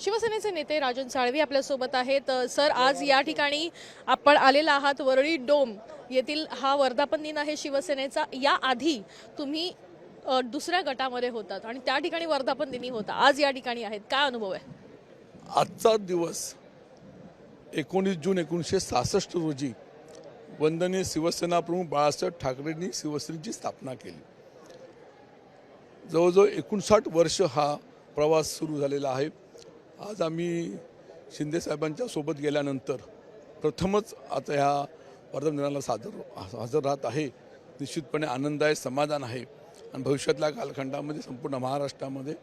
शिवसेनेचे नेते राजन साळवी आपल्या सोबत आहेत। सर, आज या ठिकाणी आपण आलेला आहात वरळी डोम येथील हा वर्धापन दिन आहे शिवसेनेचा। या आधी तुम्ही दुसऱ्या गटामध्ये होतात आणि त्या ठिकाणी वर्धापन दिनी होता, आज या ठिकाणी आहेत, काय अनुभव आहे? आजचा दिवस 19 जून 1966 रोजी वंदनीय शिवसेना प्रमुख बाळासाहेब ठाकरेंनी शिवसेनेची स्थापना केली। जवळजवळ 59 वर्ष हा प्रवास सुरू झालेला आहे। आज आम्ही शिंदे साहेबांच्या सोबत गेल्यानंतर प्रथमच आता ह्या वर्धापन दिनाला हजर राहत आहे। निश्चितपणे आनंद आहे, समाधान आहे आणि भविष्यातल्या कालखंडामध्ये संपूर्ण महाराष्ट्रामध्ये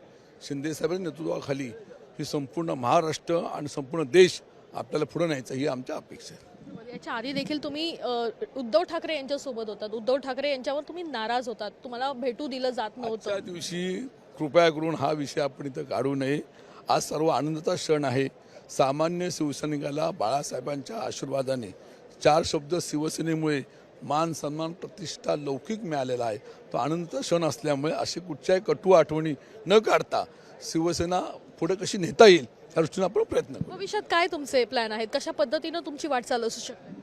शिंदे साहेबांच्या नेतृत्वाखाली ही संपूर्ण महाराष्ट्र आणि संपूर्ण देश आपल्याला पुढे न्यायचा ही आमच्या अपेक्षा आहे। याच्या आधी देखील तुम्ही उद्धव ठाकरे यांच्या सोबत होतात, उद्धव ठाकरे यांच्यावर तुम्ही नाराज होतात, तुम्हाला भेटू दिलं जात नव्हतं। त्या दिवशी कृपया करून हा विषय आपण इथं काढू नये। आज सर्व आनंदाचा क्षण आहे। सामान्य शिवसैनिकाला बाळासाहेबांच्या आशीर्वादाने 4 शब्द शिवसेनेमुळे मान सन्मान प्रतिष्ठा लौकिक मिळालेला आहे। तो आनंदाचा क्षण असल्यामुळे असे कुठच्याही कटू आठवणी न काढता शिवसेना पुढे कशी नेता येईल या दृष्टीने आपण प्रयत्न करू। भविष्यात काय तुमचे प्लॅन आहेत, कशा पद्धतीने तुमची वाटचाल असू शकते?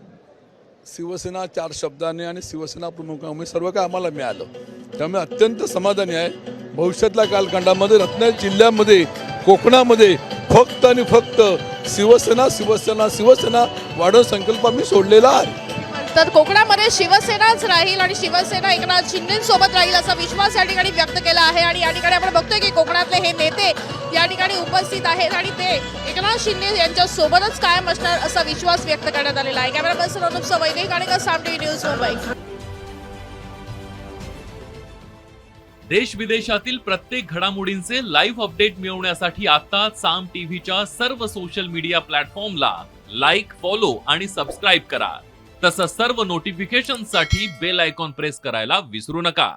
शिवसेना 4 शब्दाने आणि शिवसेना प्रमुखांमुळे सर्व काय आम्हाला मिळालं, त्यामुळे अत्यंत समाधानी आहे। भविष्यातल्या कालखंडामध्ये रत्नागिरी जिल्ह्यामध्ये कोकणामध्ये फक्त आणि फक्त शिवसेना शिवसेना शिवसेना वाढवून संकल्प आम्ही सोडलेला आहे। तर कोकणामध्ये शिवसेनाच राहील आणि शिवसेना एकनाथ शिंदेसोबत राहील असा विश्वास या ठिकाणी व्यक्त केला आहे। आणि या ठिकाणी आपण बघतोय की कोकणातले हे नेते या ठिकाणी उपस्थित आहेत आणि ते एकनाथ शिंदे यांच्या सोबतच कायम असणार असा विश्वास व्यक्त करण्यात आलेला आहे। कॅमेरा पर्सन अनुप सवैदे आणि साम टीव्ही न्यूज मुंबई। देश विदेशातील प्रत्येक घडामोडींचे लाईव्ह अपडेट मिळवण्यासाठी आता साम टीव्हीच्या सर्व सोशल मीडिया प्लॅटफॉर्मला लाईक, फॉलो आणि सबस्क्राईब करा। तसंच सर्व नोटिफिकेशनसाठी बेल आयकॉन प्रेस करायला विसरू नका।